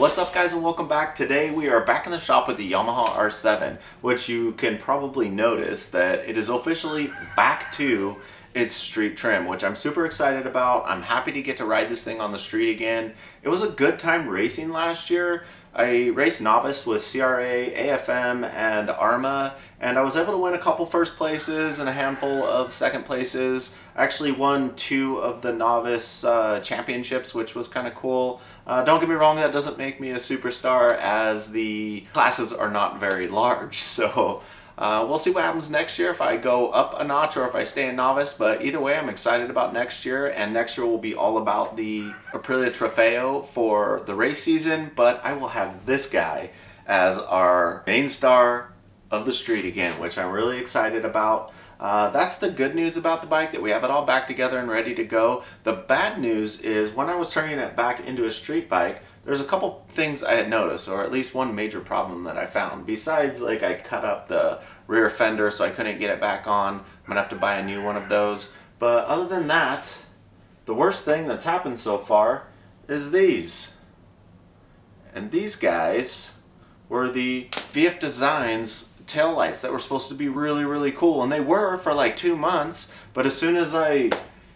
What's up guys and welcome back. Today we are back in the shop with the Yamaha R7, which you can probably notice that it is officially back to its street trim, which I'm super excited about. I'm happy to get to ride this thing on the street again. It was a good time racing last year. I raced novice with CRA, AFM, and ARMA, and I was able to win a couple first places and a handful of second places. I actually won 2 of the novice championships, which was kind of cool. Don't get me wrong, that doesn't make me a superstar as the classes are not very large, so we'll see what happens next year if I go up a notch or if I stay in novice, but either way I'm excited about next year, and next year will be all about the Aprilia Trofeo for the race season, but I will have this guy as our main star of the street again, which I'm really excited about. That's the good news about the bike, that we have it all back together and ready to go. The bad news is when I was turning it back into a street bike, there's a couple things I had noticed, or at least one major problem that I found. Besides, like, I cut up the rear fender so I couldn't get it back on. I'm gonna have to buy a new one of those. But other than that, the worst thing that's happened so far is these. And these guys were the VF Designs taillights that were supposed to be really cool, and they were for like 2 months, but as soon as I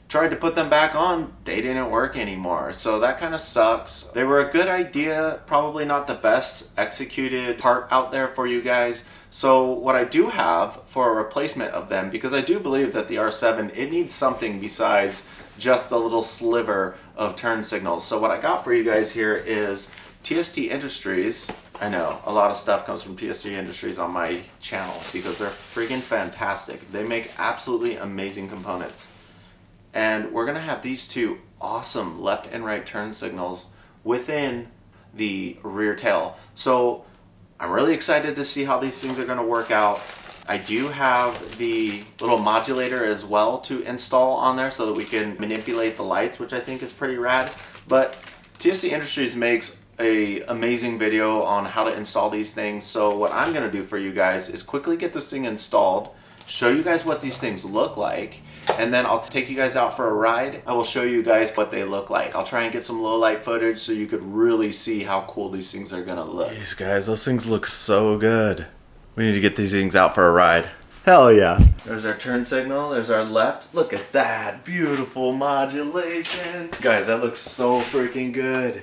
tried to put them back on, they didn't work anymore, so that kind of sucks. They were a good idea, probably not the best executed part out there for you guys. So what I do have for a replacement of them, because I do believe that the R7, it needs something besides just the little sliver of turn signals. So what I got for you guys here is TST Industries. I know, a lot of stuff comes from TST Industries on my channel because they're freaking fantastic. They make absolutely amazing components. And we're gonna have these 2 awesome left and right turn signals within the rear tail. So I'm really excited to see how these things are gonna work out. I do have the little modulator as well to install on there so that we can manipulate the lights, which I think is pretty rad. But TST Industries makes an amazing video on how to install these things. So what I'm gonna do for you guys is quickly get this thing installed, show you guys what these things look like, and then I'll take you guys out for a ride. I will show you guys what they look like. I'll try and get some low light footage so you could really see how cool these things are gonna look. These guys, those things look so good. We need to get these things out for a ride. Hell yeah. There's our turn signal, there's our left. Look at that, beautiful modulation. Guys, that looks so freaking good.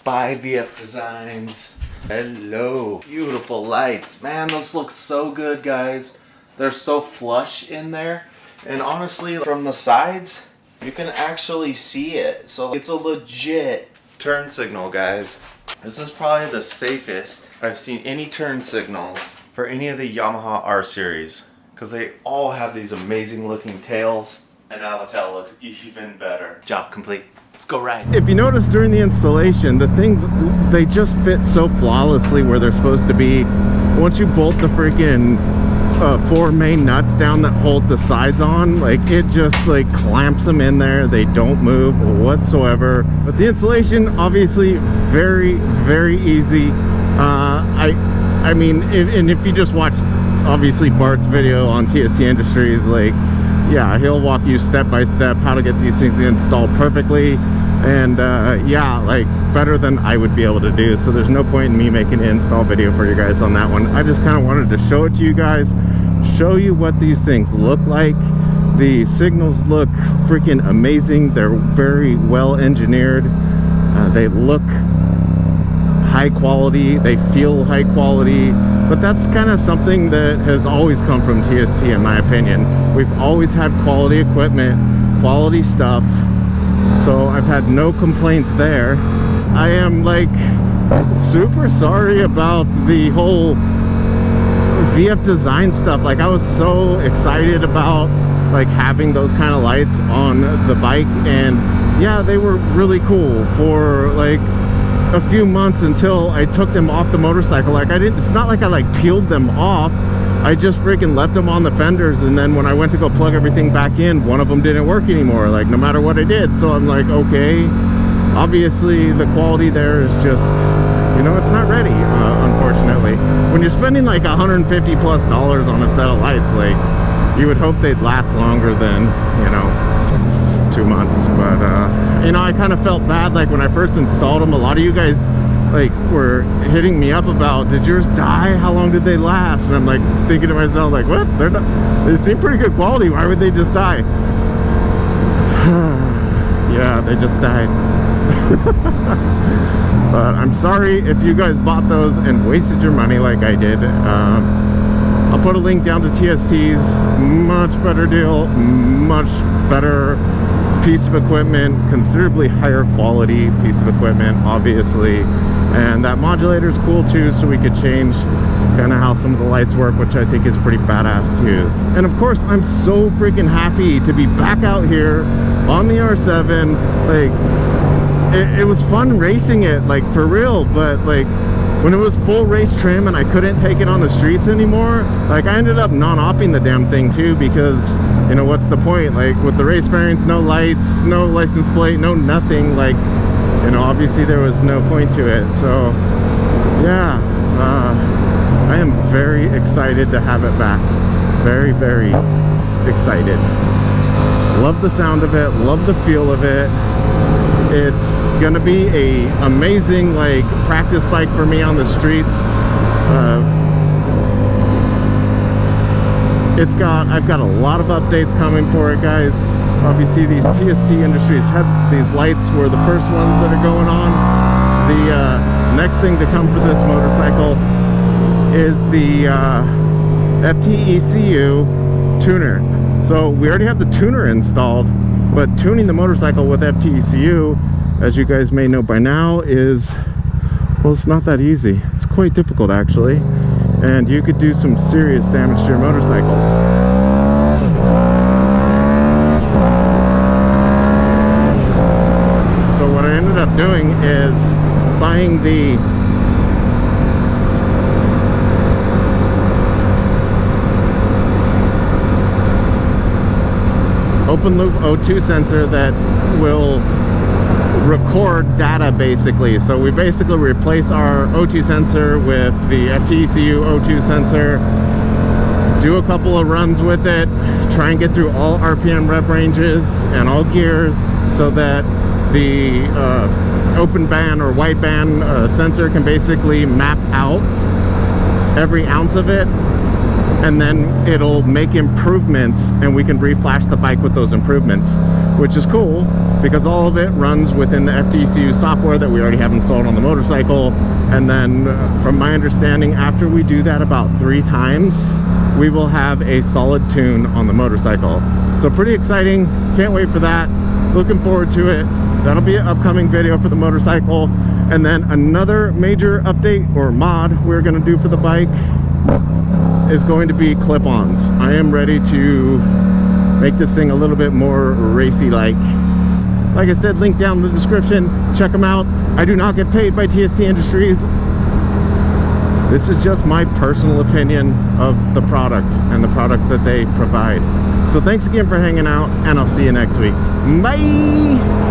By VF Designs. Hello. Beautiful lights. Man, those look so good, guys. They're so flush in there. And honestly, from the sides, you can actually see it. So it's a legit turn signal, guys. This is probably the safest I've seen any turn signal for any of the Yamaha R series, because they all have these amazing looking tails, and now the tail looks even better. Job complete. Let's go ride. If you notice during the installation, the things, they just fit so flawlessly where they're supposed to be. Once you bolt the freaking 4 main nuts down that hold the sides on, like, it just like clamps them in there. They don't move whatsoever. But the installation, obviously very easy. I mean, if you just watch obviously Bart's video on TST Industries, like, yeah, he'll walk you step by step how to get these things installed perfectly, and yeah, like, better than I would be able to do. So there's no point in me making an install video for you guys on that one. I just kind of wanted to show it to you guys, show you what these things look like. The signals look freaking amazing. They're very well engineered. They look high quality, they feel high quality, but that's kind of something that has always come from TST, in my opinion. We've always had quality equipment, quality stuff, so I've had no complaints there. I am, like, super sorry about the whole VF Design stuff. Like, I was so excited about, like, having those kind of lights on the bike, and yeah, they were really cool for like a few months until I took them off the motorcycle. Like, it's not like I like peeled them off. I just freaking left them on the fenders, and then when I went to go plug everything back in, one of them didn't work anymore, like, no matter what I did. So I'm like, okay, obviously the quality there is just, you know, it's not ready, unfortunately. When you're spending like $150+ on a set of lights, like, you would hope they'd last longer than, you know, 2 months. But you know, I kind of felt bad, like, when I first installed them. A lot of you guys like were hitting me up about, did yours die? How long did they last? And I'm like thinking to myself, like, what? They seem pretty good quality. Why would they just die? Yeah, they just died. But I'm sorry if you guys bought those and wasted your money like I did. I'll put a link down to TST's. Much better deal, much better piece of equipment, considerably higher quality piece of equipment, obviously. And that modulator is cool too, so we could change kind of how some of the lights work, which I think is pretty badass too. And of course, I'm so freaking happy to be back out here on the R7. Like, it was fun racing it, like for real, but like when it was full race trim and I couldn't take it on the streets anymore, like I ended up non-opping the damn thing too, because you know, what's the point? Like with the race variants, no lights, no license plate, no nothing, like, you know, obviously there was no point to it. So yeah, I am very excited to have it back. Very, very excited. Love the sound of it, love the feel of it. It's gonna be a amazing like practice bike for me on the streets. I've got a lot of updates coming for it, guys. Obviously these TST Industries have these lights were the first ones that are going on. The next thing to come for this motorcycle is the FTECU tuner. So we already have the tuner installed, but tuning the motorcycle with FTECU, as you guys may know by now, is, well, it's not that easy. It's quite difficult actually, and you could do some serious damage to your motorcycle. So what I ended up doing is buying the open loop O2 sensor that will record data basically. So we basically replace our O2 sensor with the FTECU O2 sensor, do a couple of runs with it, try and get through all RPM rev ranges and all gears, so that the open band or white band sensor can basically map out every ounce of it, and then it'll make improvements and we can reflash the bike with those improvements, which is cool because all of it runs within the FTECU software that we already have installed on the motorcycle. And then from my understanding, after we do that about 3 times, we will have a solid tune on the motorcycle. So pretty exciting, can't wait for that, looking forward to it. That'll be an upcoming video for the motorcycle. And then another major update or mod we're going to do for the bike is going to be clip-ons. I am ready to make this thing a little bit more racy-like. Like I said, link down in the description, check them out. I do not get paid by TST Industries. This is just my personal opinion of the product and the products that they provide. So thanks again for hanging out, and I'll see you next week. Bye!